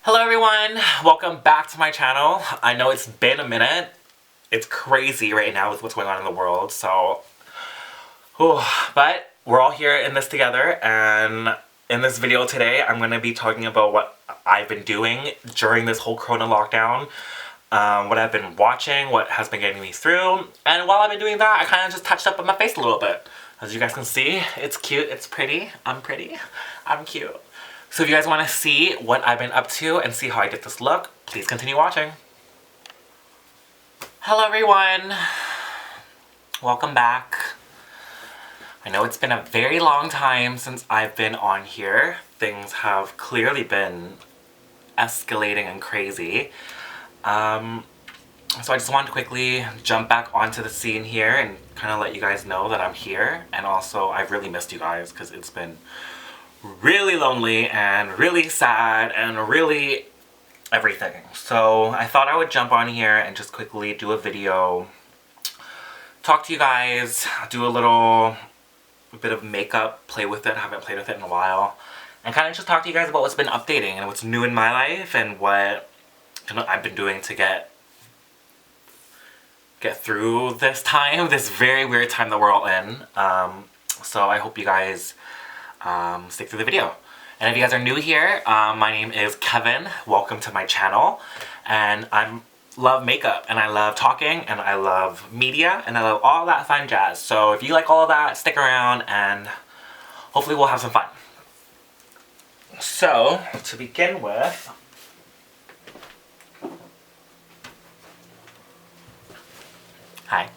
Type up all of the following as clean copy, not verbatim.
Hello everyone, welcome back to my channel. I know it's been a minute. It's crazy right now with what's going on in the world, so... but we're all here in this together, and in this video today I'm going to be talking about what I've been doing during this whole Corona lockdown, what I've been watching, what has been getting me through, and while I've been doing that I kind of just touched up on my face a little bit. As you guys can see, it's cute, it's pretty, I'm cute. So if you guys want to see what I've been up to and see how I get this look, please continue watching. Hello everyone! Welcome back. I know it's been a very long time since I've been on here. Things have clearly been escalating and crazy. So I just wanted to quickly jump back onto the scene here and kind of let you guys know that I'm here. And also, I've really missed you guys because it's been really lonely and really sad and really everything. So I thought I would jump on here and just quickly do a video, talk to you guys, do a bit of makeup, play with it, haven't played with it in a while, and kind of just talk to you guys about what's been updating and what's new in my life and what I've been doing to get through this time, this very weird time that we're all in. So I hope you guys stick through the video. And if you guys are new here, my name is Kevin. Welcome to my channel. And I love makeup, and I love talking, and I love media, and I love all that fun jazz. So if you like all of that, stick around, and hopefully we'll have some fun. So, to begin with, hi.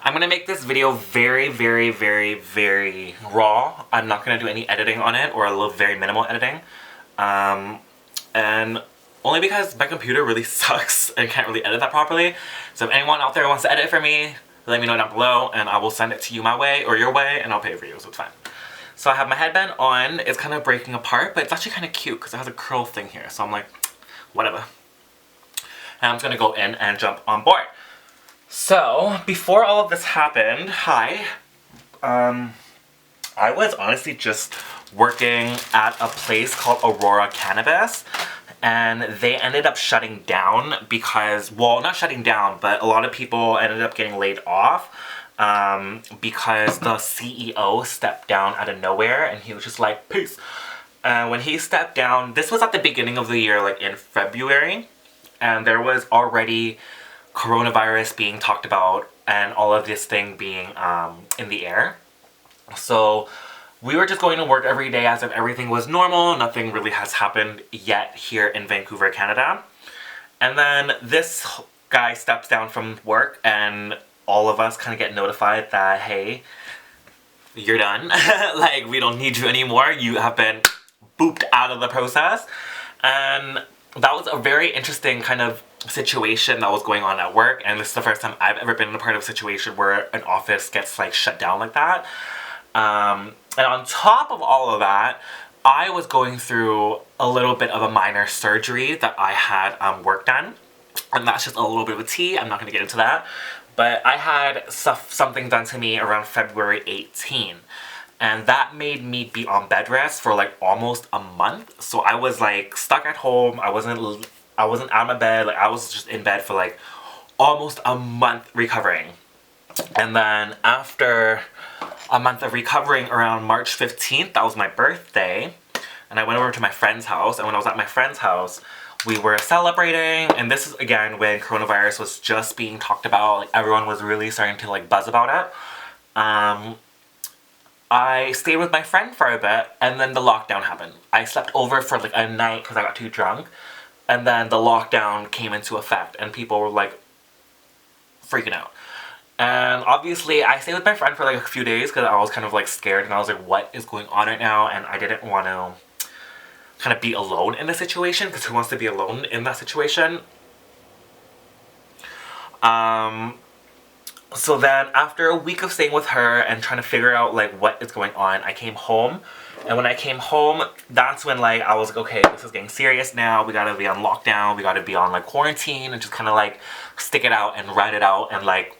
I'm gonna make this video very, very, very, very raw. I'm not gonna do any editing on it, or a little very minimal editing. And only because my computer really sucks and can't really edit that properly. So if anyone out there wants to edit for me, let me know down below and I will send it to you my way or your way and I'll pay for you, so it's fine. So I have my headband on. It's kind of breaking apart, but it's actually kind of cute because it has a curl thing here. So I'm like, whatever. And I'm just gonna go in and jump on board. So, before all of this happened, hi, I was honestly just working at a place called Aurora Cannabis, and they ended up shutting down because, well, not shutting down, but a lot of people ended up getting laid off, because the CEO stepped down out of nowhere, and he was just like, peace. And when he stepped down, this was at the beginning of the year, like in February, and there was already coronavirus being talked about and all of this thing being in the air. So we were just going to work every day as if everything was normal. Nothing really has happened yet here in Vancouver, Canada. And then this guy steps down from work and all of us kind of get notified that, hey, you're done. Like, we don't need you anymore. You have been booped out of the process. And that was a very interesting kind of situation that was going on at work, and this is the first time I've ever been in a part of a situation where an office gets like shut down like that. And on top of all of that, I was going through a little bit of a minor surgery that I had work done, and that's just a little bit of a tea. I'm not going to get into that, but I had something done to me around February 18. And that made me be on bed rest for like almost a month. So I was like stuck at home. I wasn't out of bed. Like, I was just in bed for like almost a month recovering. And then after a month of recovering, around March 15th, that was my birthday, and I went over to my friend's house. And when I was at my friend's house, we were celebrating, and this is again when coronavirus was just being talked about. Like, everyone was really starting to like buzz about it. I stayed with my friend for a bit, and then the lockdown happened. I slept over for like a night because I got too drunk, and then the lockdown came into effect, and people were like freaking out. And obviously, I stayed with my friend for like a few days because I was kind of like scared, and I was like, what is going on right now? And I didn't want to kind of be alone in the situation, because who wants to be alone in that situation? So then after a week of staying with her and trying to figure out like what is going on, I came home. And when I came home, that's when like I was like, okay, this is getting serious now. We gotta be on lockdown. We gotta be on like quarantine, and just kind of like stick it out and ride it out, and like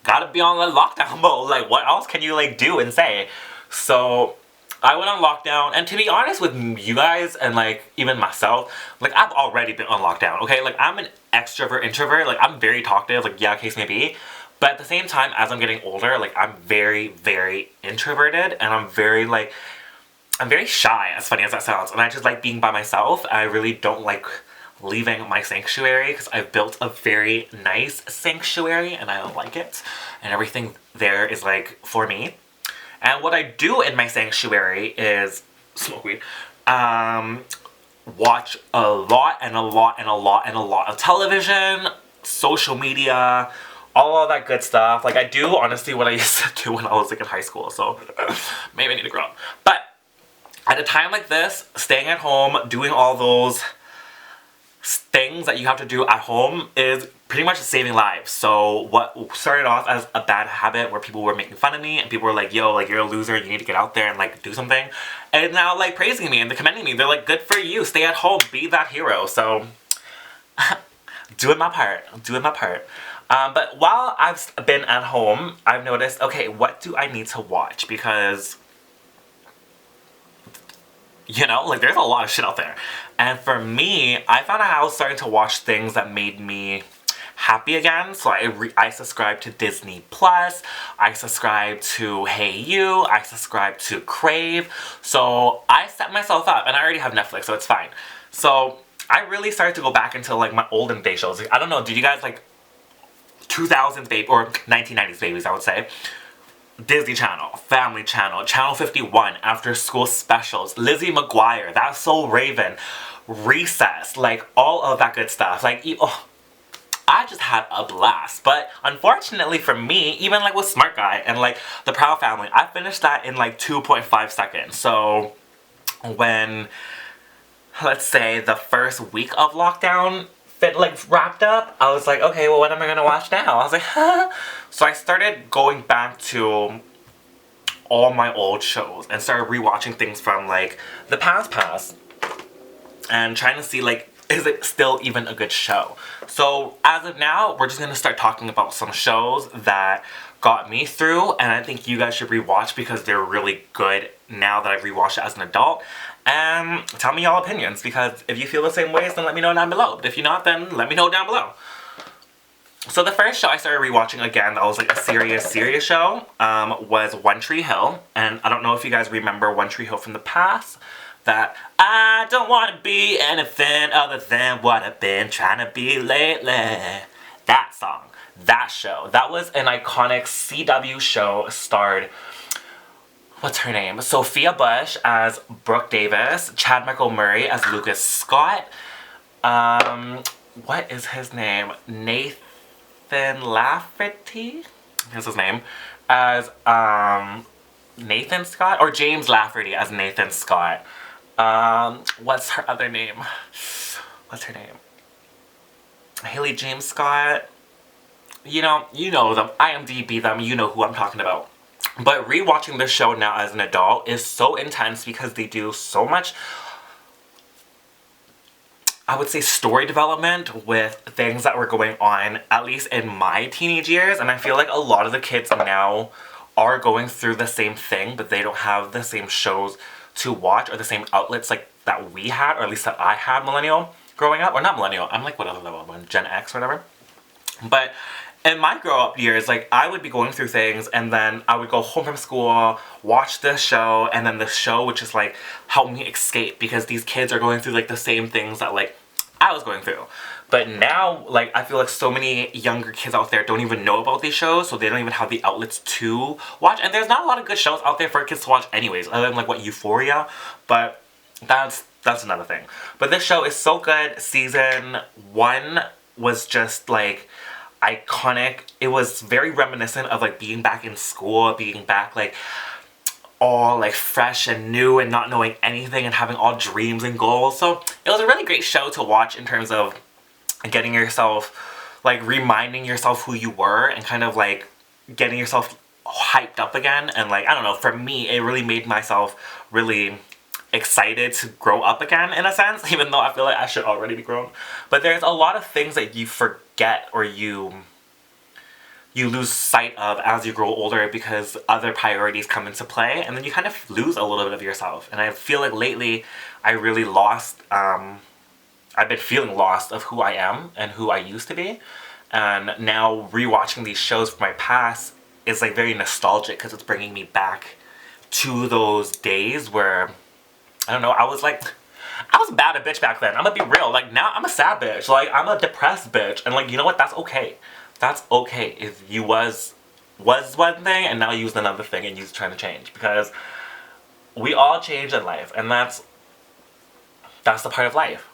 gotta be on the lockdown mode. Like, what else can you like do and say? So I went on lockdown, and to be honest with you guys and like even myself, like I've already been on lockdown, okay? Like I'm an extrovert, introvert, like I'm very talkative, like yeah, case may be. But at the same time, as I'm getting older, like I'm very, very introverted, and I'm very like, I'm very shy, as funny as that sounds, and I just like being by myself. I really don't like leaving my sanctuary because I've built a very nice sanctuary and I don't like it, and everything there is like for me. And what I do in my sanctuary is smoke weed, watch a lot and a lot and a lot and a lot of television, social media, all of that good stuff. Like I do honestly what I used to do when I was like in high school, so maybe I need to grow up. But at a time like this, staying at home, doing all those things that you have to do at home is pretty much saving lives. So what started off as a bad habit where people were making fun of me and people were like, yo, like you're a loser, you need to get out there and like do something, and now like praising me and they're commending me. They're like, good for you, stay at home, be that hero. So doing my part, doing my part. But while I've been at home, I've noticed, okay, what do I need to watch? Because you know, like there's a lot of shit out there. And for me, I found out I was starting to watch things that made me happy again. So I subscribed to Disney Plus, I subscribed to Hey You, I subscribed to Crave. So I set myself up, and I already have Netflix, so it's fine. So I really started to go back into like my olden day shows. Like, I don't know, did you guys like 2000s baby or 1990s babies, I would say? Disney Channel, Family Channel, Channel 51, After School Specials, Lizzie McGuire, That's So Raven, Recess, like all of that good stuff. Like, oh, I just had a blast. But unfortunately for me, even like with Smart Guy and like The Proud Family, I finished that in like 2.5 seconds. So when, let's say, the first week of lockdown like wrapped up, I was like, okay, well, what am I gonna watch now? I was like, huh? So I started going back to all my old shows and started rewatching things from like the past and trying to see like, is it still even a good show? So as of now, we're just gonna start talking about some shows that got me through, and I think you guys should rewatch because they're really good now that I've rewatched it as an adult. And tell me y'all opinions, because if you feel the same ways, then let me know down below. But if you're not, then let me know down below. So the first show I started rewatching again that was like a serious show was One Tree Hill. And I don't know if you guys remember One Tree Hill from the past. That I don't want to be anything other than what I've been trying to be lately. That song, that show. That was an iconic CW show. Starred, what's her name? Sophia Bush as Brooke Davis, Chad Michael Murray as Lucas Scott. What is his name? Nathan Lafferty? That's his name. As Nathan Scott? Or James Lafferty as Nathan Scott. What's her other name? What's her name? Haley James Scott. You know them. IMDb them. You know who I'm talking about. But rewatching this show now as an adult is so intense because they do so much, I would say, story development with things that were going on, at least in my teenage years. And I feel like a lot of the kids now are going through the same thing, but they don't have the same shows to watch or the same outlets like that we had, or at least that I had millennial growing up. Or not millennial, I'm like what other level I'm on, Gen X or whatever. But in my grow-up years, like, I would be going through things, and then I would go home from school, watch this show, and then the show would just, like, help me escape, because these kids are going through, like, the same things that, like, I was going through. But now, like, I feel like so many younger kids out there don't even know about these shows, so they don't even have the outlets to watch. And there's not a lot of good shows out there for kids to watch anyways, other than, like, what, Euphoria? But that's another thing. But this show is so good. Season 1 was just, like, iconic. It was very reminiscent of like being back in school, being back like all like fresh and new and not knowing anything and having all dreams and goals. So it was a really great show to watch in terms of getting yourself, like reminding yourself who you were and kind of like getting yourself hyped up again. And like, I don't know, for me it really made myself really excited to grow up again in a sense, even though I feel like I should already be grown. But there's a lot of things that you forget or you you lose sight of as you grow older because other priorities come into play, and then you kind of lose a little bit of yourself. And I feel like lately I really lost, I've been feeling lost of who I am and who I used to be. And now rewatching these shows from my past is like very nostalgic because it's bringing me back to those days where, I don't know, I was a bad bitch back then. I'm gonna be real. Like, now I'm a sad bitch. Like, I'm a depressed bitch. And like, you know what? That's okay. That's okay if you was one thing and now you use another thing and you're trying to change. Because we all change in life, and that's the part of life.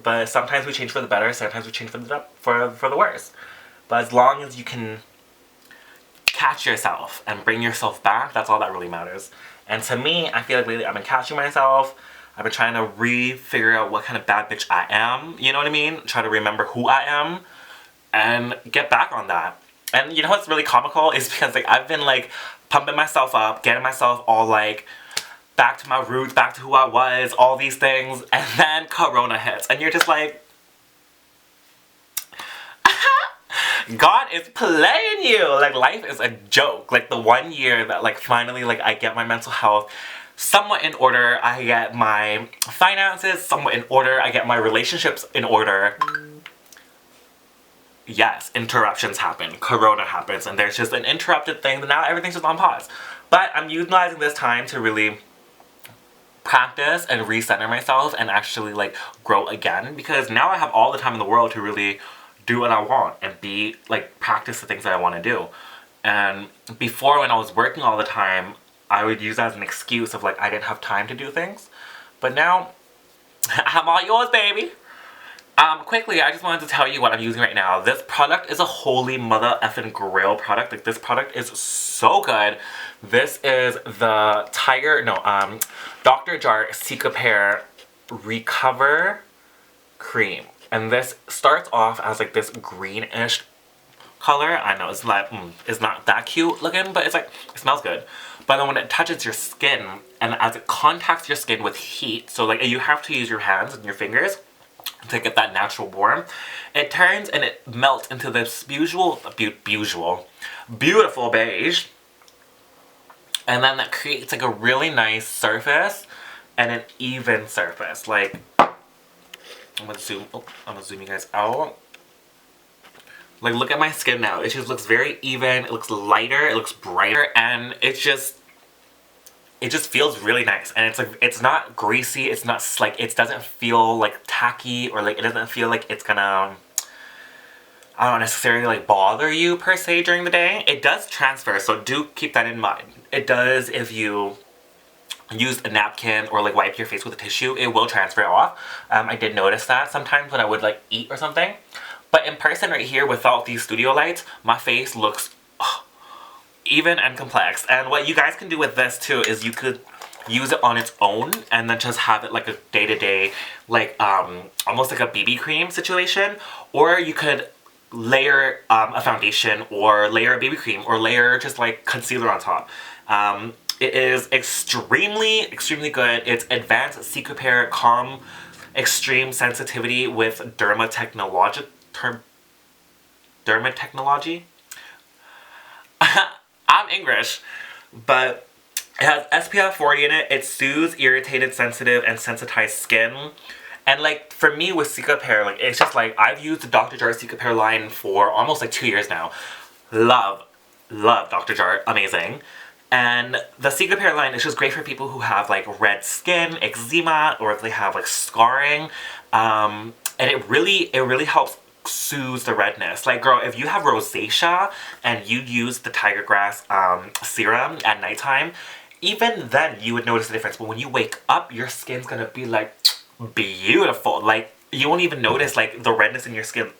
But sometimes we change for the better, sometimes we change for the worse. But as long as you can catch yourself and bring yourself back, that's all that really matters. And to me, I feel like lately I've been catching myself. I've been trying to figure out what kind of bad bitch I am, you know what I mean? Try to remember who I am and get back on that. And you know what's really comical is because like I've been like pumping myself up, getting myself all like back to my roots, back to who I was, all these things, and then Corona hits, and you're just like, God is playing you. Like, life is a joke. Like, the 1 year that like finally like I get my mental health somewhat in order, I get my finances somewhat in order, I get my relationships in order. Yes, interruptions happen. Corona happens, and there's just an interrupted thing, but now everything's just on pause. But I'm utilizing this time to really practice and recenter myself and actually like grow again, because now I have all the time in the world to really do what I want and be like practice the things that I want to do. And before, when I was working all the time, I would use that as an excuse of like I didn't have time to do things. But now I'm all yours, baby. Quickly, I just wanted to tell you what I'm using right now. This product is a holy mother effing grail product. Like, this product is so good. This is the Dr. Jart Cicapair Recover Cream. And this starts off as like this greenish color. I know it's not that cute looking, but it's like, it smells good. But then when it touches your skin, and as it contacts your skin with heat, so like you have to use your hands and your fingers to get that natural warmth, it turns and it melts into this beautiful beige, and then that creates like a really nice surface and an even surface. Like, I'm gonna zoom you guys out. Like, look at my skin now. It just looks very even, it looks lighter, it looks brighter, and it just feels really nice. And it's like, it's not greasy, it's not like, it doesn't feel like tacky, or like it doesn't feel like it's gonna, I don't necessarily like bother you per se during the day. It does transfer, so do keep that in mind. It does if you use a napkin or like wipe your face with a tissue, it will transfer off. I did notice that sometimes when I would like eat or something. But in person right here without these studio lights, my face looks even and complex. And what you guys can do with this too is you could use it on its own and then just have it like a day-to-day, like almost like a BB cream situation. Or you could layer a foundation, or layer a BB cream, or layer just like concealer on top. It is extremely good. It's advanced Cicapair Calm Extreme Sensitivity with dermatechnology. I'm English, but it has SPF 40 in it. It soothes irritated, sensitive, and sensitized skin. And like, for me with Cicapair, like, it's just like, I've used the Dr. Jart Cicapair line for almost like 2 years now. Love Dr. Jart, amazing. And the Cicapair line is just great for people who have like red skin, eczema, or if they have like scarring. And it really helps soothe the redness. Like, girl, if you have rosacea and you use the tiger grass serum at nighttime, even then you would notice the difference. But when you wake up, your skin's gonna be like beautiful. Like, you won't even notice like the redness in your skin.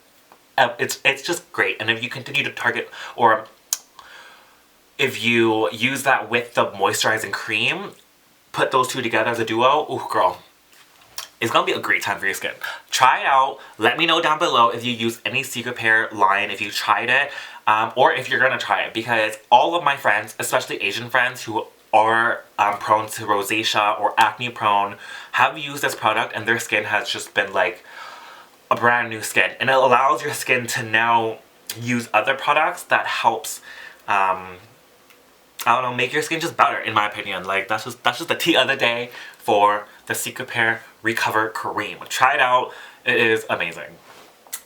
It's just great. And if you continue to target, or if you use that with the moisturizing cream, put those two together as a duo, ooh, girl, it's gonna be a great time for your skin. Try it out. Let me know down below if you use any Cicapair line, if you tried it, or if you're gonna try it, because all of my friends, especially Asian friends who are prone to rosacea or acne prone, have used this product, and their skin has just been like a brand new skin. And it allows your skin to now use other products that helps, I don't know, make your skin just better, in my opinion. Like, that's just the tea of the day for the Secret Pair Recover Cream. Try it out. It is amazing.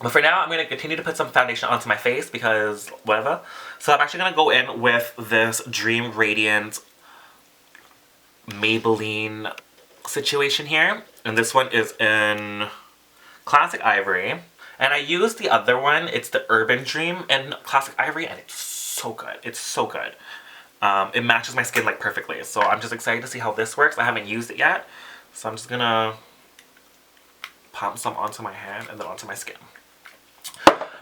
But for now, I'm going to continue to put some foundation onto my face because whatever. So I'm actually going to go in with this Dream Radiant Maybelline situation here. And this one is in Classic Ivory. And I used the other one. It's the Urban Dream in Classic Ivory. And it's so good. It's so good. It matches my skin like perfectly. So I'm just excited to see how this works. I haven't used it yet. So I'm just going to pump some onto my hand and then onto my skin.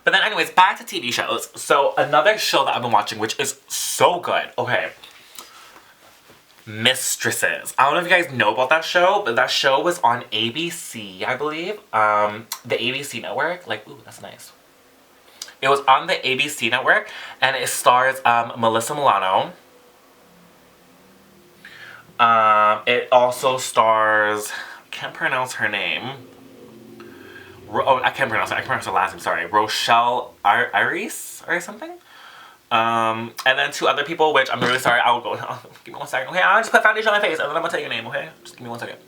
But then anyways, back to TV shows. So another show that I've been watching, which is so good. Okay. Mistresses. I don't know if you guys know about that show, but that show was on ABC, I believe. The ABC network. Like, ooh, that's nice. It was on the ABC network, and it stars Melissa Milano. It also stars, I can't pronounce her name. Oh, I can't pronounce it. I can't pronounce her last name. Sorry, Rochelle Iris or something. And then two other people, which I'm really sorry. I will go. Give me 1 second. Okay, I'll just put foundation on my face, and then I'm gonna tell you your name. Okay, just give me 1 second.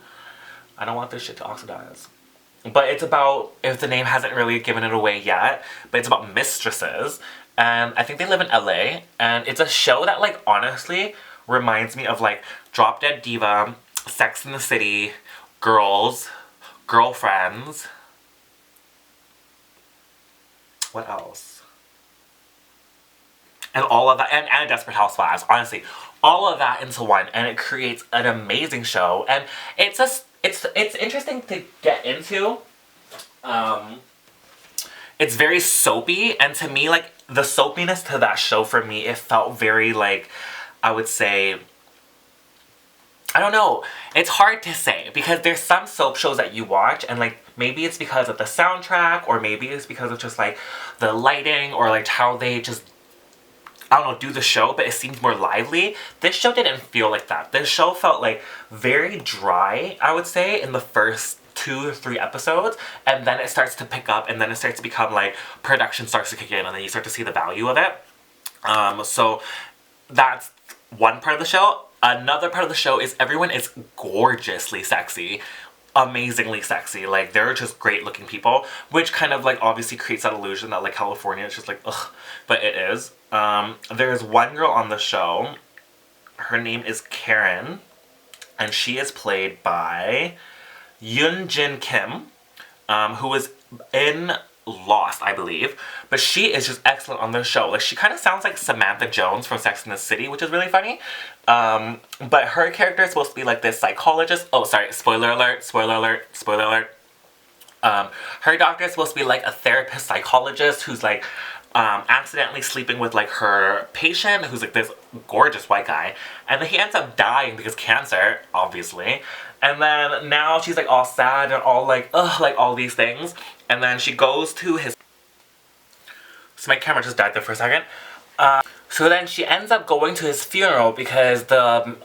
I don't want this shit to oxidize. But it's about, if the name hasn't really given it away yet, but it's about mistresses, and I think they live in LA, and it's a show that, like, honestly reminds me of like Drop Dead Diva, Sex and the City, Girls, Girlfriends. What else? And all of that, and Desperate Housewives, honestly. All of that into one, and it creates an amazing show. And it's interesting to get into. It's very soapy, and to me, like, the soapiness to that show for me, it felt very, like, I would say, I don't know. It's hard to say because there's some soap shows that you watch and like maybe it's because of the soundtrack or maybe it's because of just like the lighting or like how they just, I don't know, do the show, but it seems more lively. This show didn't feel like that. This show felt like very dry, I would say, in the first 2 or 3 episodes, and then it starts to pick up and then it starts to become like production starts to kick in and then you start to see the value of it. So that's one part of the show. Another part of the show is everyone is gorgeously sexy. Amazingly sexy. Like, they're just great looking people. Which kind of, like, obviously creates that illusion that, like, California is just like, ugh. But it is. There's one girl on the show. Her name is Karen. And she is played by Yoon Jin Kim. Who is in Lost, I believe. But she is just excellent on the show. Like, she kind of sounds like Samantha Jones from Sex and the City, which is really funny. But her character is supposed to be like this psychologist. Oh, sorry, spoiler alert, spoiler alert, spoiler alert. Her doctor is supposed to be like a therapist psychologist who's like accidentally sleeping with like her patient who's like this gorgeous white guy. And then he ends up dying because cancer, obviously. And then now she's like all sad and all like, ugh, like all these things. And then she goes to his... So my camera just died there for a second. So then she ends up going to his funeral because the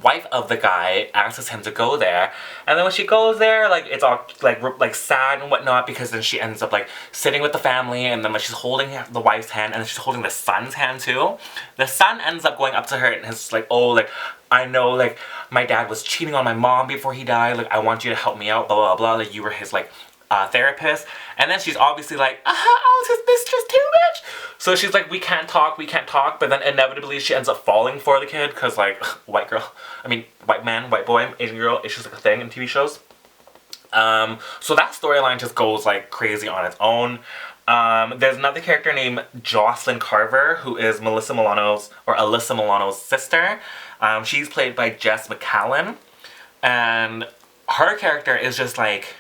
wife of the guy asks him to go there. And then when she goes there, like, it's all like sad and whatnot because then she ends up like sitting with the family and then like, she's holding the wife's hand and then she's holding the son's hand too. The son ends up going up to her and is like, oh, like, I know, like, my dad was cheating on my mom before he died. Like, I want you to help me out, blah, blah, blah. Like, you were his, like, therapist. And then she's obviously like, I was his mistress too, bitch! So she's like, we can't talk, but then inevitably she ends up falling for the kid, because like, white man, white boy, Asian girl, it's just like a thing in TV shows. So that storyline just goes like crazy on its own. There's another character named Jocelyn Carver, who is Alyssa Milano's sister. She's played by Jess McCallan, and her character is just like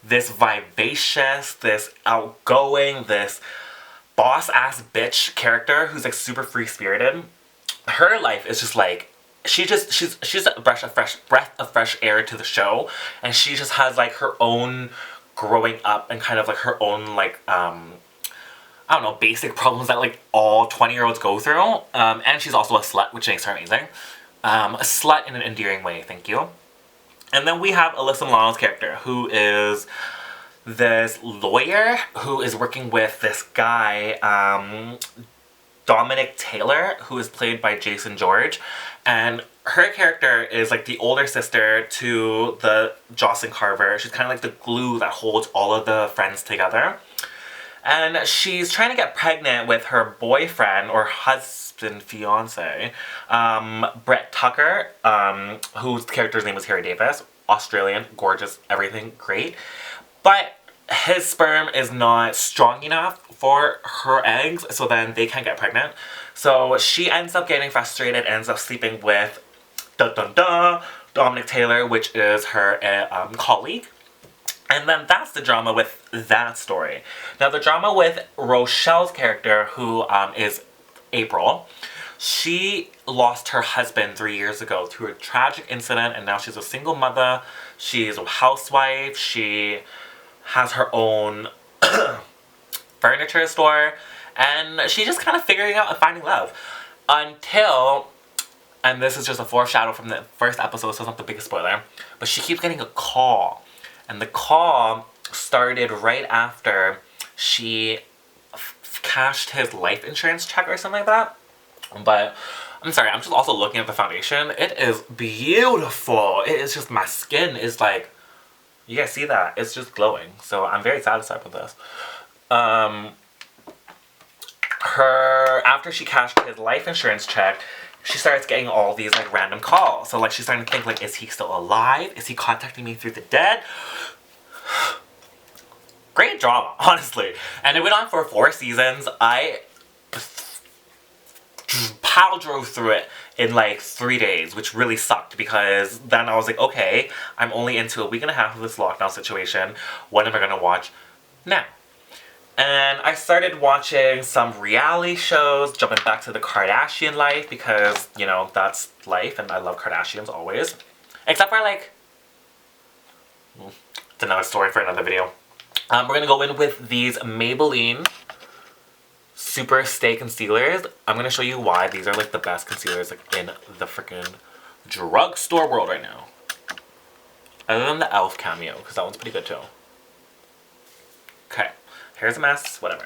this vivacious, this outgoing, this boss-ass bitch character who's like super free-spirited. Her life is just like, she's a breath of fresh air to the show, and she just has like her own growing up and kind of like her own like I don't know, basic problems that like all 20-year-olds go through. And she's also a slut, which makes her amazing. A slut in an endearing way, thank you. And then we have Alyssa Milano's character, who is this lawyer who is working with this guy, Dominic Taylor, who is played by Jason George, and her character is like the older sister to the Jocelyn Carver. She's kind of like the glue that holds all of the friends together. And she's trying to get pregnant with her boyfriend or husband, fiance, Brett Tucker, whose character's name was Harry Davis. Australian, gorgeous, everything, great. But his sperm is not strong enough for her eggs, so then they can't get pregnant. So she ends up getting frustrated, ends up sleeping with Dominic Taylor, which is her colleague. And then that's the drama with that story. Now the drama with Rochelle's character, who is April, she lost her husband 3 years ago through a tragic incident, and now she's a single mother. She's a housewife. She has her own furniture store, and she's just kind of figuring out and finding love. Until, and this is just a foreshadow from the first episode, so it's not the biggest spoiler, but she keeps getting a call. And the call started right after she cashed his life insurance check or something like that. But I'm sorry, I'm just also looking at the foundation. It is beautiful. It is just, my skin is like, you guys see that? It's just glowing. So I'm very satisfied with this. After she cashed his life insurance check, she starts getting all these like random calls. So like she's starting to think like, is he still alive? Is he contacting me through the dead? Great drama, honestly. And it went on for 4 seasons. I pile drove through it in like 3 days, which really sucked because then I was like, okay, I'm only into a week and a half of this lockdown situation. What am I gonna watch now? And I started watching some reality shows, jumping back to the Kardashian life because, you know, that's life and I love Kardashians always. Except for like, it's another story for another video. We're gonna go in with these Maybelline Super Stay Concealers. I'm gonna show you why these are like the best concealers like in the freaking drugstore world right now. Other than the e.l.f. cameo, because that one's pretty good too. Okay, here's a mess, whatever.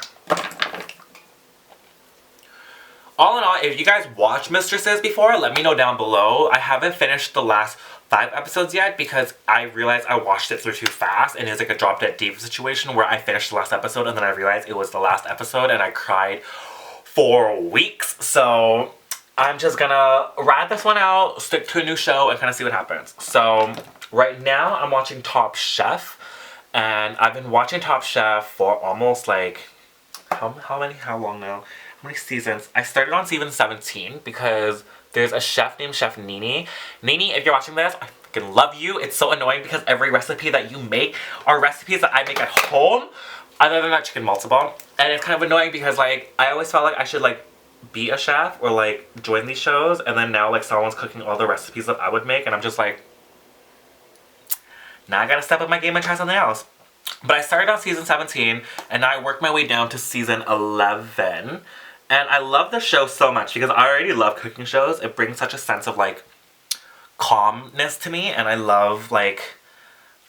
All in all, if you guys watch Mistresses before, let me know down below. I haven't finished the last 5 episodes yet because I realized I watched it through too fast and it's like a drop dead diva situation where I finished the last episode and then I realized it was the last episode and I cried for weeks. So I'm just gonna ride this one out, stick to a new show and kind of see what happens. So right now I'm watching Top Chef, and I've been watching Top Chef for almost like, how long now? How many seasons? I started on season 17 because there's a chef named Chef Nini. Nini, if you're watching this, I fucking love you. It's so annoying because every recipe that you make are recipes that I make at home, other than that chicken matzo ball. And it's kind of annoying because like, I always felt like I should like be a chef or like join these shows, and then now like someone's cooking all the recipes that I would make and I'm just like, now I gotta step up my game and try something else. But I started on season 17 and now I worked my way down to season 11. And I love the show so much because I already love cooking shows. It brings such a sense of like calmness to me, and I love like,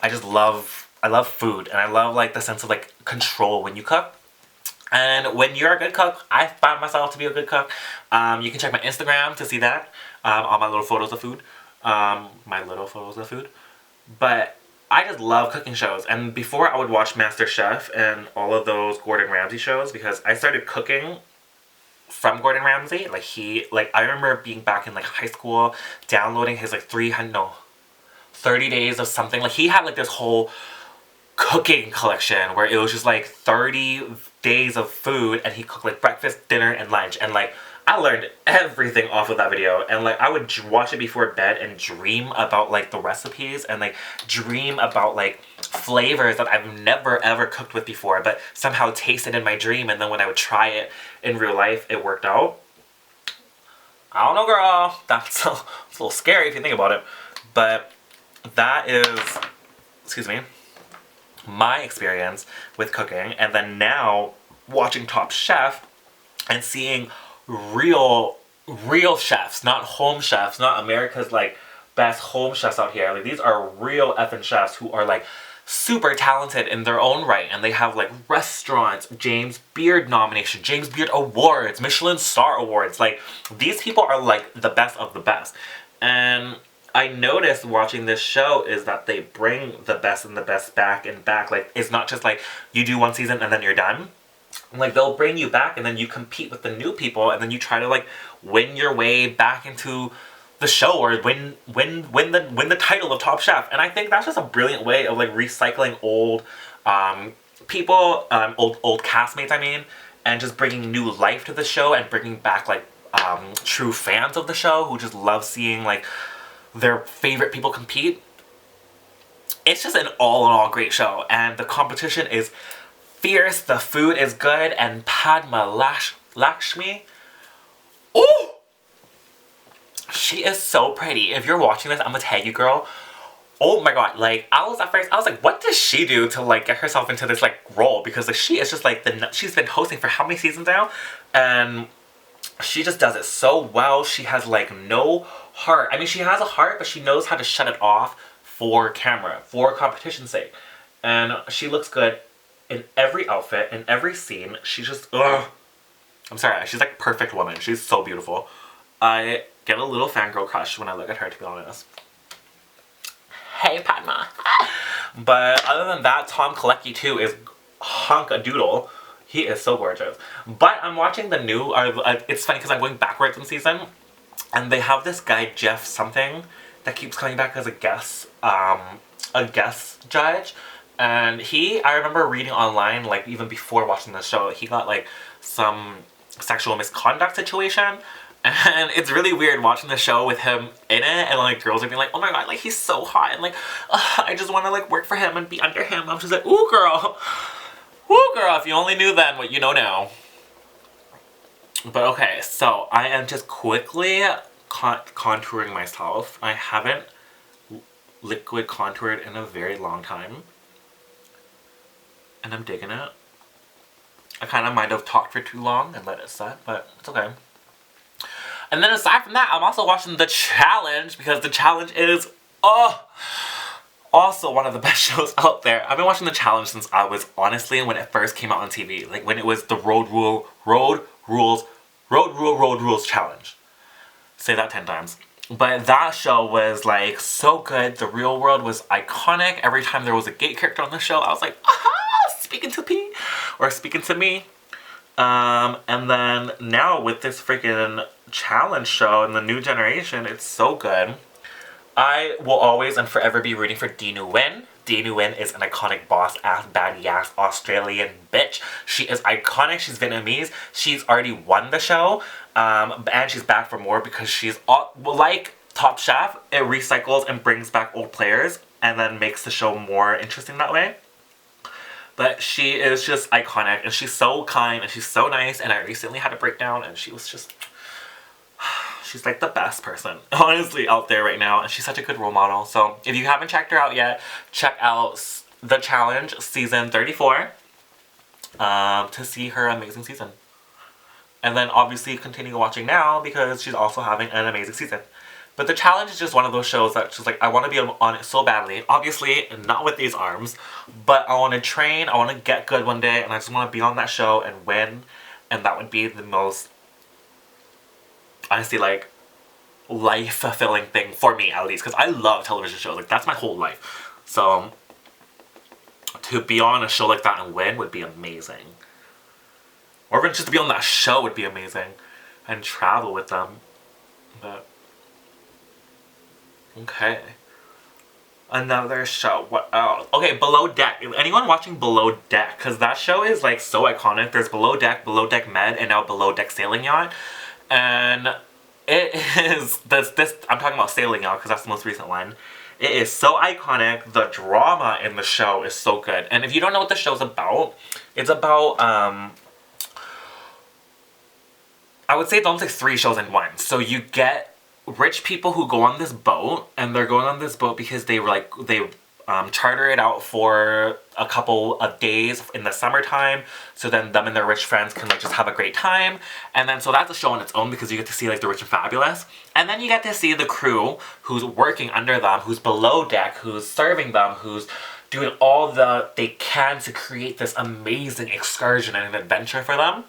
I love food, and I love like the sense of like control when you cook. And when you're a good cook, I find myself to be a good cook. You can check my Instagram to see that, all my little photos of food. But I just love cooking shows, and before I would watch MasterChef and all of those Gordon Ramsay shows because I started cooking from Gordon Ramsay. Like I remember being back in like high school, downloading his like 30 days of something. Like he had like this whole cooking collection where it was just like 30 days of food, and he cooked like breakfast, dinner, and lunch. And like I learned everything off of that video, and like I would watch it before bed and dream about like the recipes and like dream about like flavors that I've never ever cooked with before but somehow tasted in my dream, and then when I would try it in real life it worked out. I don't know, girl, that's a little scary if you think about it, but that is, excuse me, my experience with cooking. And then now watching Top Chef and seeing real chefs, not home chefs, not America's like best home chefs out here. Like these are real effing chefs who are like super talented in their own right, and they have like restaurants, James Beard nomination, James Beard awards, Michelin star awards. Like, these people are like the best of the best. And I noticed watching this show is that they bring the best and the best back and back. Like, it's not just like you do one season and then you're done. Like, they'll bring you back and then you compete with the new people and then you try to like win your way back into the show or win the title of Top Chef. And I think that's just a brilliant way of like recycling old people, old castmates, I mean, and just bringing new life to the show and bringing back like true fans of the show who just love seeing like their favorite people compete. It's just an all-in-all great show, and the competition is fierce, the food is good, and Padma Lakshmi, ooh! She is so pretty. If you're watching this, I'm gonna tag you, girl. Oh my god, like, I was like, what does she do to like get herself into this like role? Because like, she is just like, she's been hosting for how many seasons now? And she just does it so well. She has like no heart. I mean, she has a heart, but she knows how to shut it off for camera, for competition's sake. And she looks good in every outfit, in every scene. She's just, ugh. I'm sorry, she's like perfect woman. She's so beautiful. I get a little fangirl crush when I look at her, to be honest. Hey, Padma. But other than that, Tom Kalecki too is hunk-a-doodle. He is so gorgeous. But I'm watching the new, it's funny because I'm going backwards in season, and they have this guy, Jeff something, that keeps coming back as a guest judge. And I remember reading online, like even before watching the show, he got like some sexual misconduct situation. And it's really weird watching the show with him in it, and like girls are being like, oh my god, like he's so hot, and like, I just want to like work for him and be under him. I'm just like, ooh girl. Woo girl, if you only knew then what you know now. But okay, so I am just quickly contouring myself. I haven't liquid contoured in a very long time. And I'm digging it. I kind of might have talked for too long and let it set, but it's okay. And then aside from that, I'm also watching The Challenge, because The Challenge is, also one of the best shows out there. I've been watching The Challenge since I was, honestly, when it first came out on TV. Like when it was the Road Rules Challenge. Say that 10 times. But that show was like so good. The Real World was iconic. Every time there was a gay character on the show, I was like, aha, speaking to me. And then now with this freaking challenge show and the new generation, it's so good. I will always and forever be rooting for Dee Nguyen. Dee Nguyen is an iconic boss-ass, baddie-ass Australian bitch. She is iconic. She's Vietnamese. She's already won the show. And she's back for more because she's, like Top Chef, it recycles and brings back old players and then makes the show more interesting that way. But she is just iconic, and she's so kind, and she's so nice, and I recently had a breakdown, and she was just, she's like the best person, honestly, out there right now, and she's such a good role model. So if you haven't checked her out yet, check out The Challenge Season 34 to see her amazing season. And then obviously continue watching now because she's also having an amazing season. But The Challenge is just one of those shows that just like, I want to be on it so badly. Obviously, not with these arms, but I want to train, I want to get good one day, and I just want to be on that show and win. And that would be the most, honestly, like, life-fulfilling thing for me, at least. Because I love television shows. Like, that's my whole life. So, to be on a show like that and win would be amazing. Or even just to be on that show would be amazing. And travel with them. But okay. Another show. What else? Okay, Below Deck. Anyone watching Below Deck? Because that show is like so iconic. There's Below Deck Med, and now Below Deck Sailing Yacht. And it is, I'm talking about Sailing Yacht because that's the most recent one. It is so iconic. The drama in the show is so good. And if you don't know what the show's about, it's about, I would say it's almost like 3 shows in one. So you get rich people who go on this boat, and they're going on this boat because they charter it out for a couple of days in the summertime, so then them and their rich friends can like just have a great time. And then so that's a show on its own because you get to see like the rich and fabulous, and then you get to see the crew who's working under them, who's below deck, who's serving them, who's doing all they can to create this amazing excursion and an adventure for them.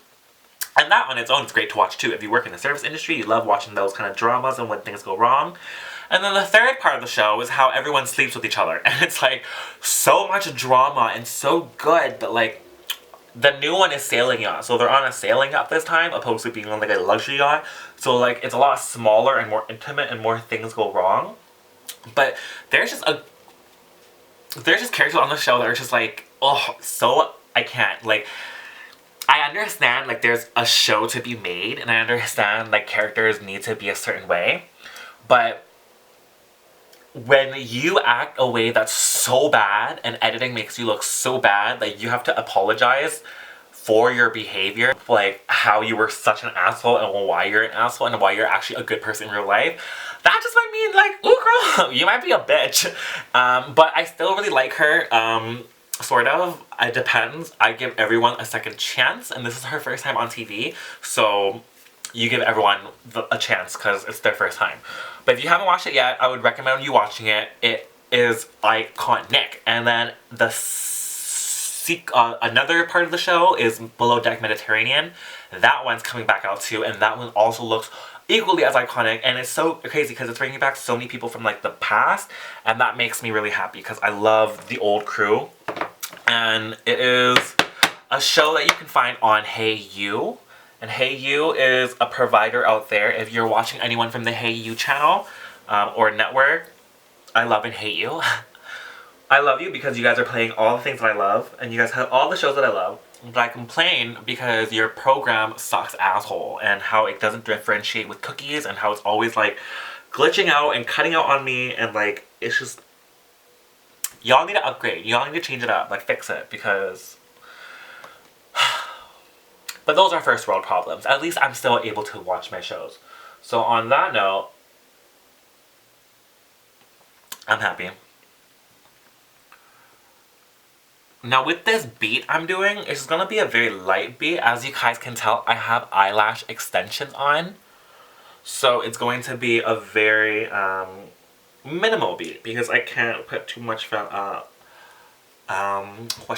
And that on its own is great to watch too. If you work in the service industry, you love watching those kind of dramas and when things go wrong. And then the third part of the show is how everyone sleeps with each other. And it's like so much drama and so good, but like the new one is sailing yacht. So they're on a sailing yacht this time opposed to being on like a luxury yacht. So like it's a lot smaller and more intimate and more things go wrong. But there's just characters on the show that are just like, oh, so I can't. Like, I understand, like, there's a show to be made, and I understand, like, characters need to be a certain way, but when you act a way that's so bad, and editing makes you look so bad, that you have to apologize for your behavior, like, how you were such an asshole, and why you're an asshole, and why you're actually a good person in real life, that just might mean, like, ooh, girl, you might be a bitch. But I still really like her. Sort of. It depends. I give everyone a second chance, and this is her first time on TV, so you give everyone a chance because it's their first time. But if you haven't watched it yet, I would recommend you watching it. It is iconic. And then another part of the show is Below Deck Mediterranean. That one's coming back out too, and that one also looks equally as iconic, and it's so crazy because it's bringing back so many people from like the past, and that makes me really happy because I love the old crew. And it is a show that you can find on Hey You. And Hey You is a provider out there. If you're watching anyone from the Hey You channel or network, I love and hate you. I love you because you guys are playing all the things that I love, and you guys have all the shows that I love. But I complain because your program sucks asshole, and how it doesn't differentiate with cookies, and how it's always like glitching out and cutting out on me, and like it's just, y'all need to upgrade. Y'all need to change it up, like fix it, because but those are first world problems. At least I'm still able to watch my shows. So on that note, I'm happy. Now with this beat I'm doing, it's gonna be a very light beat. As you guys can tell, I have eyelash extensions on. So it's going to be a very minimal beat because I can't put too much what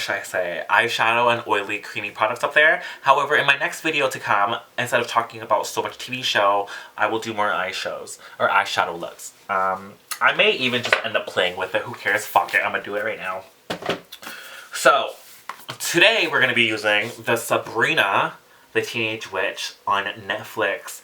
should I say, eyeshadow and oily creamy products up there. However, in my next video to come, instead of talking about so much TV show, I will do more eyeshadow looks. I may even just end up playing with it. Who cares? Fuck it, I'm gonna do it right now. So, today we're going to be using the Sabrina the Teenage Witch on Netflix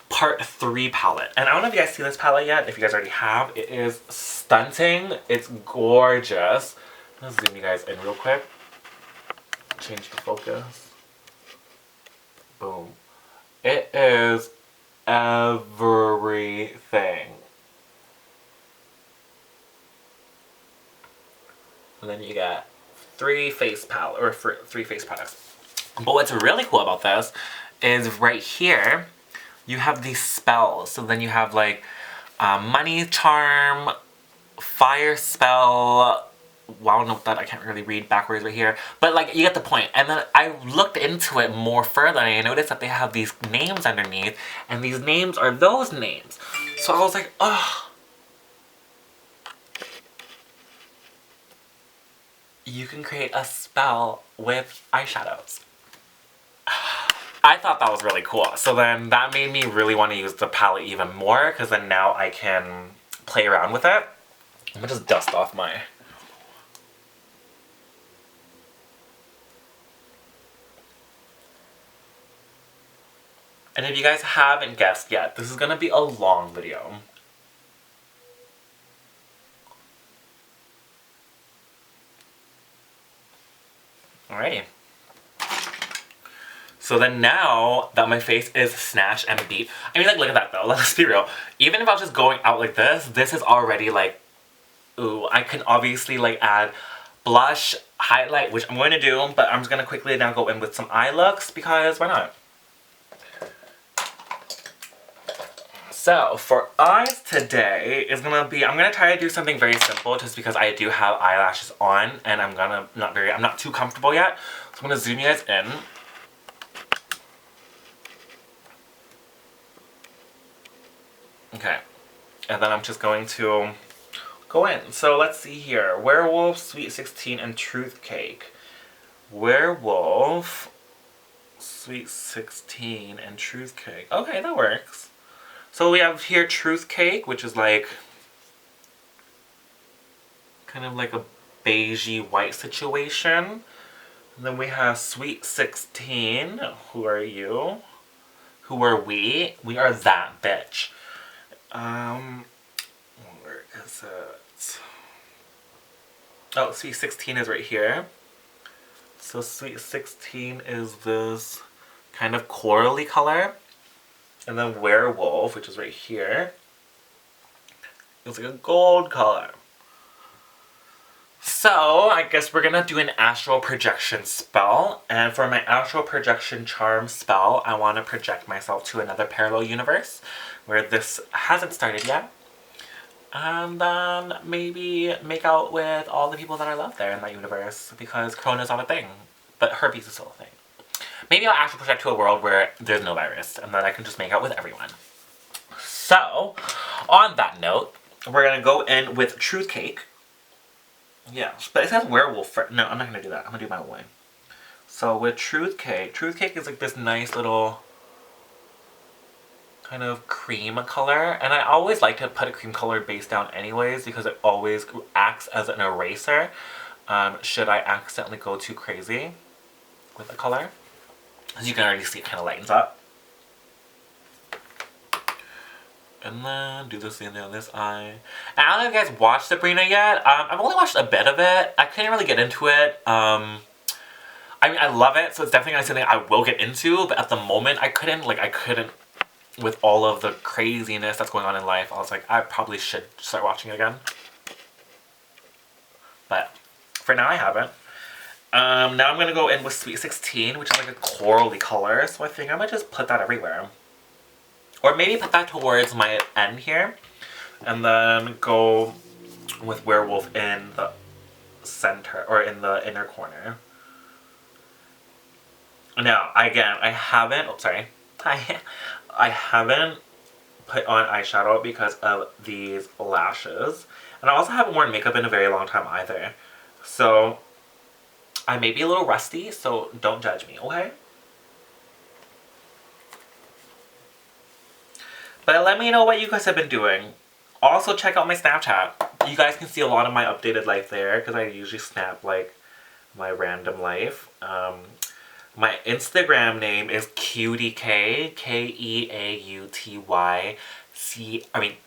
Part 3 palette. And I don't know if you guys see this palette yet. If you guys already have, it is stunning. It's gorgeous. Let's zoom you guys in real quick. Change the focus. Boom. It is everything. And then you got three face products. But what's really cool about this is right here, you have these spells. So then you have like money charm, fire spell. Wow, note that I can't really read backwards right here. But like, you get the point. And then I looked into it more further and I noticed that they have these names underneath. And these names are those names. So I was like, oh. You can create a spell with eyeshadows. I thought that was really cool. So then that made me really want to use the palette even more, because then now I can play around with it. I'm gonna just dust off my... And if you guys haven't guessed yet, this is gonna be a long video. Alrighty. So then now that my face is snatched and beat, I mean, like, look at that though, let's be real. Even if I was just going out like this is already like, ooh, I can obviously like add blush, highlight, which I'm going to do, but I'm just going to quickly now go in with some eye looks because why not? So for eyes today is gonna be, I'm gonna try to do something very simple just because I do have eyelashes on and I'm not too comfortable yet. So I'm gonna zoom you guys in. Okay. And then I'm just going to go in. So let's see here. Werewolf, Sweet 16, and Truth Cake. Werewolf, Sweet 16, and Truth Cake. Okay, that works. So we have here Truth Cake, which is like kind of like a beigey white situation. And then we have Sweet 16. Who are you? Who are we? We are that bitch. Where is it? Oh, Sweet 16 is right here. So Sweet 16 is this kind of corally color. And then Werewolf, which is right here, is like a gold color. So, I guess we're gonna do an astral projection spell. And for my astral projection charm spell, I want to project myself to another parallel universe where this hasn't started yet. And then maybe make out with all the people that I love there in that universe, because Corona's not a thing, but herpes is still a thing. Maybe I'll astral project to a world where there's no virus and then I can just make out with everyone. So, on that note, we're gonna go in with Truth Cake. Yeah, but it says werewolf. No, I'm not gonna do that. I'm gonna do my own way. So with Truth Cake is like this nice little kind of cream color. And I always like to put a cream colored base down anyways because it always acts as an eraser should I accidentally go too crazy with the color. As you can already see, it kind of lightens up. And then do this thing on this eye. And I don't know if you guys watched Sabrina yet. I've only watched a bit of it. I couldn't really get into it. I mean, I love it, so it's definitely something I will get into. But at the moment, I couldn't. With all of the craziness that's going on in life, I was like, I probably should start watching it again. But for now, I haven't. Now I'm gonna go in with Sweet 16, which is like a corally color. So I think I might just put that everywhere. Or maybe put that towards my end here. And then go with Werewolf in the center, or in the inner corner. Now, again, I haven't put on eyeshadow because of these lashes. And I also haven't worn makeup in a very long time either. So, I may be a little rusty, so don't judge me, okay? But let me know what you guys have been doing. Also, check out my Snapchat. You guys can see a lot of my updated life there, because I usually snap, like, my random life. My Instagram name is KeautyK, Keauty,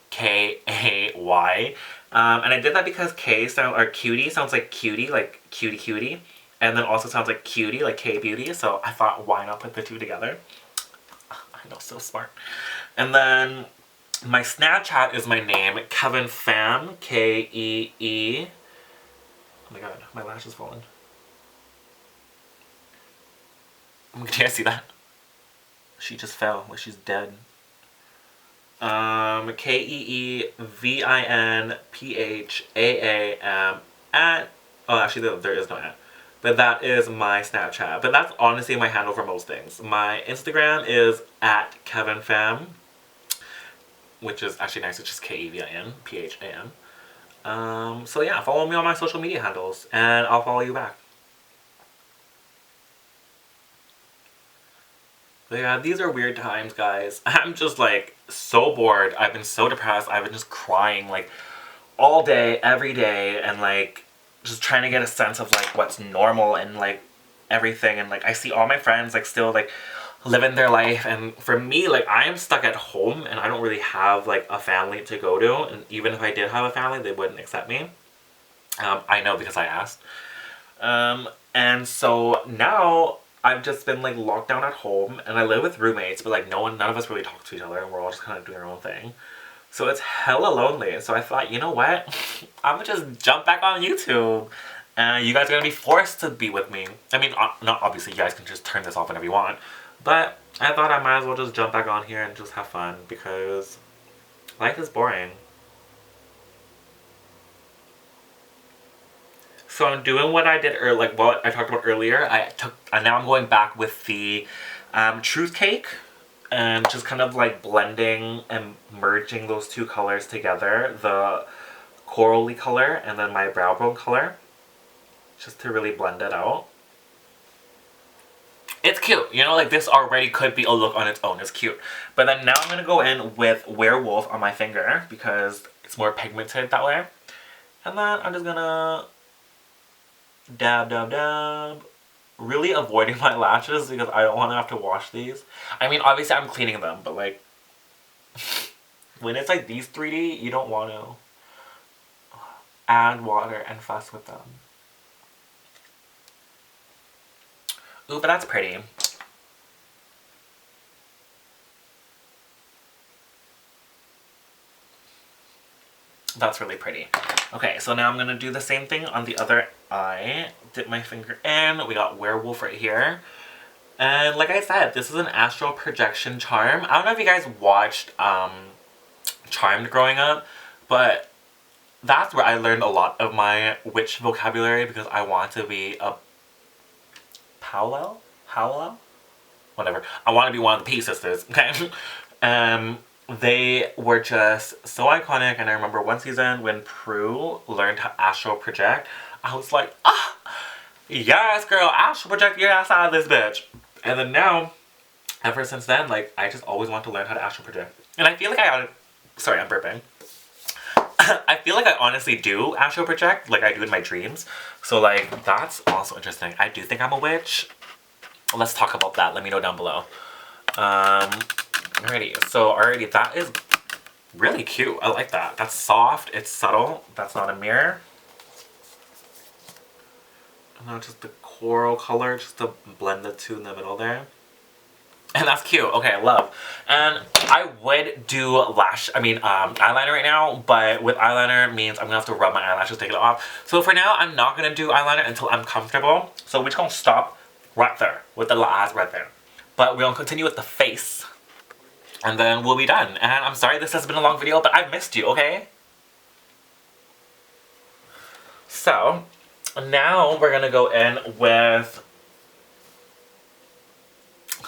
K-A-Y. And I did that because cutie sounds like cutie, like cutie. And then also sounds like cutie, like K-beauty. So I thought, why not put the two together? I know, so smart. And then my Snapchat is my name, Kevin Pham, K-E-E. Oh my god, my lash is falling. Can you guys see that? She just fell, like she's dead. KeeVinPham at, oh actually there is no at. But that is my Snapchat. But that's honestly my handle for most things. My Instagram is at Kevin Pham, which is actually nice. It's just KevinPham. So yeah, follow me on my social media handles, and I'll follow you back. But yeah, these are weird times, guys. I'm just like so bored. I've been so depressed. I've been just crying like all day, every day, and like just trying to get a sense of like what's normal and like everything. And like I see all my friends like still like living their life, and for me, like I am stuck at home and I don't really have like a family to go to, and even if I did have a family, they wouldn't accept me. I know because I asked. And so now I've just been like locked down at home, and I live with roommates, but like none of us really talk to each other, and we're all just kind of doing our own thing. So it's hella lonely. So I thought, you know what? I'm gonna just jump back on YouTube. And you guys are gonna be forced to be with me. I mean, not obviously, you guys can just turn this off whenever you want. But I thought I might as well just jump back on here and just have fun, because life is boring. So I'm doing what I did earlier, like what I talked about earlier. And now I'm going back with the Truth Cake, and just kind of like blending and merging those two colors together. The corally color and then my brow bone color, just to really blend it out. It's cute, you know, like this already could be a look on its own. It's cute. But then now I'm going to go in with Werewolf on my finger because it's more pigmented that way. And then I'm just going to dab, dab, dab. Really avoiding my lashes because I don't want to have to wash these. I mean, obviously I'm cleaning them, but like when it's like these 3D, you don't want to add water and fuss with them. Ooh, but that's pretty. That's really pretty. Okay, so now I'm going to do the same thing on the other eye. Dip my finger in. We got Werewolf right here. And like I said, this is an astral projection charm. I don't know if you guys watched Charmed growing up, but that's where I learned a lot of my witch vocabulary because I want to be a Powell? Whatever. I want to be one of the P sisters, okay? They were just so iconic, and I remember one season when Prue learned how astral project, I was like, ah, yes girl, astral project your ass out of this bitch. And then now, ever since then, like, I just always want to learn how to astral project. And I feel like sorry, I'm burping. I feel like I honestly do astral project, like I do in my dreams. So like, that's also interesting. I do think I'm a witch. Let's talk about that. Let me know down below. Alrighty, so already that is really cute. I like that. That's soft. It's subtle. That's not a mirror. And now just the coral color, just to blend the two in the middle there. And that's cute. Okay, I love. And I would do eyeliner right now, but with eyeliner means I'm gonna have to rub my eyelashes, take it off. So for now, I'm not gonna do eyeliner until I'm comfortable. So we're just gonna stop right there with the little eyes right there. But we're gonna continue with the face. And then we'll be done. And I'm sorry this has been a long video, but I missed you, okay? So, now we're gonna go in with...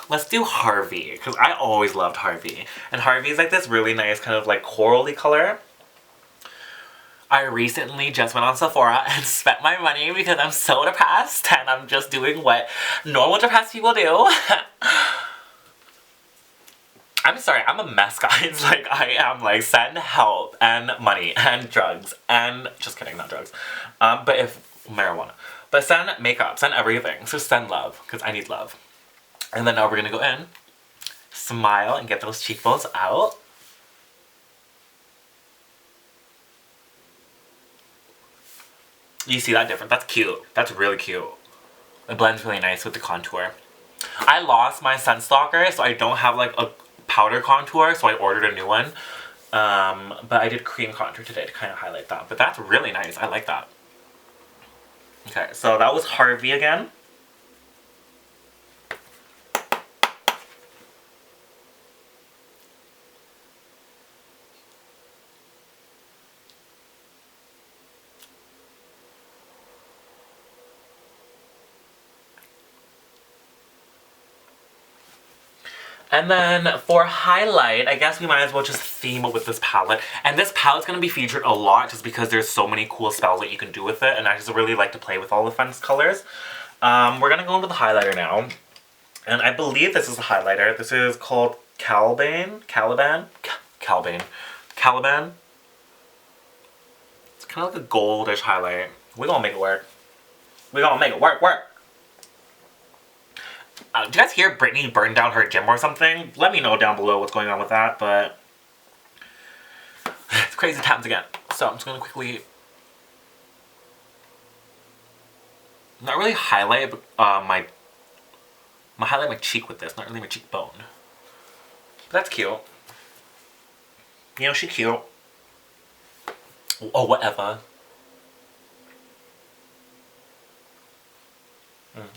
Let's do Harvey, because I always loved Harvey. And Harvey is like this really nice kind of like corally color. I recently just went on Sephora and spent my money because I'm so depressed and I'm just doing what normal depressed people do. I'm sorry, I'm a mess, guys. Like, I am, like, send help and money and drugs and... Just kidding, not drugs. But if... Marijuana. But send makeup, send everything. So send love, because I need love. And then now we're gonna go in, smile, and get those cheekbones out. You see that difference? That's cute. That's really cute. It blends really nice with the contour. I lost my Sunstalker, so I don't have, like, a powder contour, so I ordered a new one. But I did cream contour today to kind of highlight that. But that's really nice. I like that. Okay, so that was Harvey again. And then for highlight, I guess we might as well just theme it with this palette. And this palette's going to be featured a lot just because there's so many cool spells that you can do with it. And I just really like to play with all the fun colors. We're going to go into the highlighter now. And I believe this is a highlighter. This is called Caliban. It's kind of like a goldish highlight. We're going to make it work. We're going to make it work. Did you guys hear Brittany burned down her gym or something? Let me know down below what's going on with that, but... It's crazy times again. So I'm just going to quickly... Not really highlight my cheek with this, not really my cheekbone. But that's cute. You know, she's cute. Oh, whatever.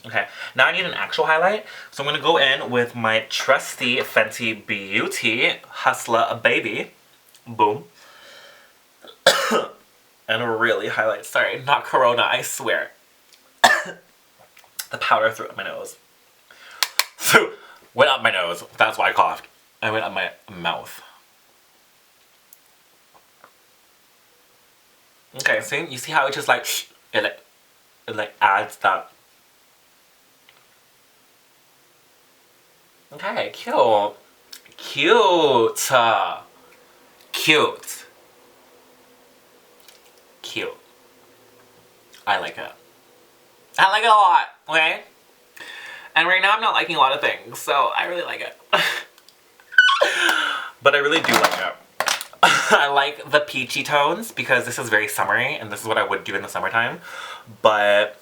Okay, now I need an actual highlight, so I'm going to go in with my trusty Fenty Beauty Hustler Baby. Boom. And really highlight. Sorry, not Corona, I swear. The powder threw up my nose. Went up my nose. That's why I coughed. I went up my mouth. Okay, see? You see how it just like, it like adds that. Okay, cute. Cute. Cute. Cute. I like it. I like it a lot, okay? And right now I'm not liking a lot of things, so I really like it. But I really do like it. I like the peachy tones because this is very summery and this is what I would do in the summertime. But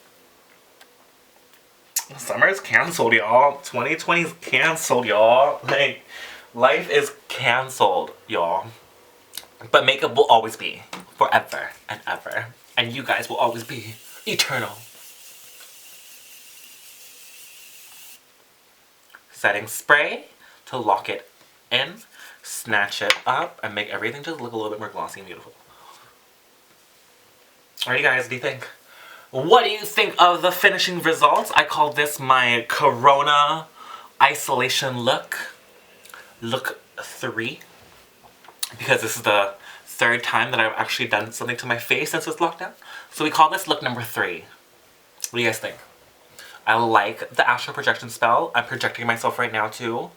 summer is canceled, y'all. 2020 is canceled, y'all. Like, life is canceled, y'all. But makeup will always be forever and ever. And you guys will always be eternal. Setting spray to lock it in, snatch it up, and make everything just look a little bit more glossy and beautiful. Alright, guys, what do you think? What do you think of the finishing results? I call this my Corona isolation look. Look 3. Because this is the 3rd time that I've actually done something to my face since this lockdown. So we call this look number 3. What do you guys think? I like the astral projection spell. I'm projecting myself right now too.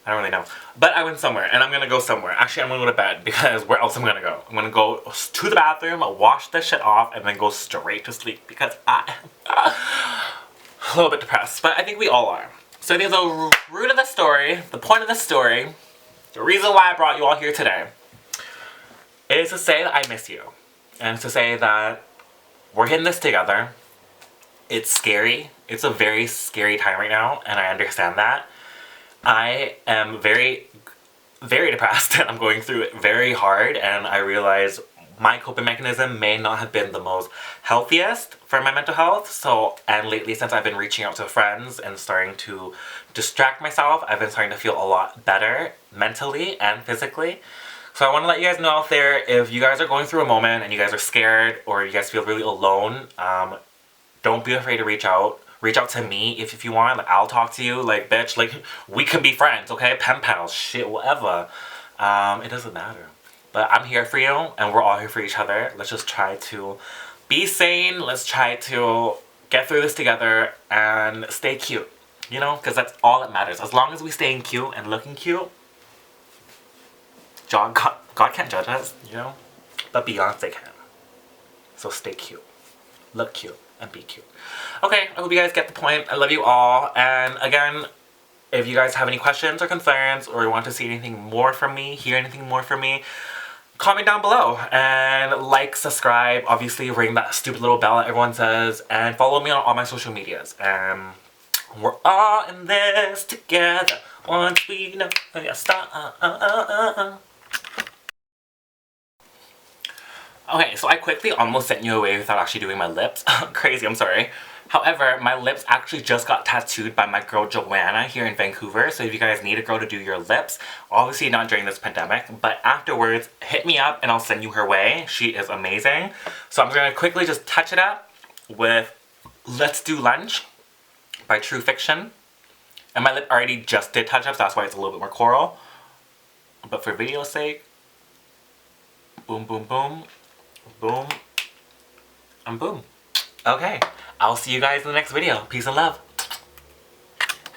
I don't really know. But I went somewhere and I'm gonna go somewhere. Actually, I'm gonna go to bed because where else am I gonna go? I'm gonna go to the bathroom, wash this shit off, and then go straight to sleep because I am a little bit depressed. But I think we all are. So I think the root of the story, the point of the story, the reason why I brought you all here today is to say that I miss you. And to say that we're in this together. It's scary. It's a very scary time right now, and I understand that. I am very, very depressed, and I'm going through it very hard, and I realize my coping mechanism may not have been the most healthiest for my mental health. So, and lately since I've been reaching out to friends and starting to distract myself, I've been starting to feel a lot better mentally and physically. So I want to let you guys know out there, if you guys are going through a moment and you guys are scared or you guys feel really alone, don't be afraid to reach out. Reach out to me if you want. Like, I'll talk to you. Like, bitch, like, we can be friends, okay? Pen pals, shit, whatever. It doesn't matter. But I'm here for you, and we're all here for each other. Let's just try to be sane. Let's try to get through this together and stay cute. You know? Because that's all that matters. As long as we staying cute and looking cute, God can't judge us, you know? But Beyonce can. So stay cute. Look cute. And be cute. Okay, I hope you guys get the point. I love you all. And again, if you guys have any questions or concerns, or you want to see anything more from me, hear anything more from me, comment down below. And like, subscribe, obviously ring that stupid little bell that everyone says, and follow me on all my social medias. And we're all in this together. Once we know where you start. Okay, so I quickly almost sent you away without actually doing my lips. Crazy, I'm sorry. However, my lips actually just got tattooed by my girl Joanna here in Vancouver. So if you guys need a girl to do your lips, obviously not during this pandemic, but afterwards, hit me up and I'll send you her way. She is amazing. So I'm gonna quickly just touch it up with Let's Do Lunch by True Fiction. And my lip already just did touch up, so that's why it's a little bit more coral. But for video's sake, boom, boom, boom. Boom and boom. Okay, I'll see you guys in the next video. Peace and love.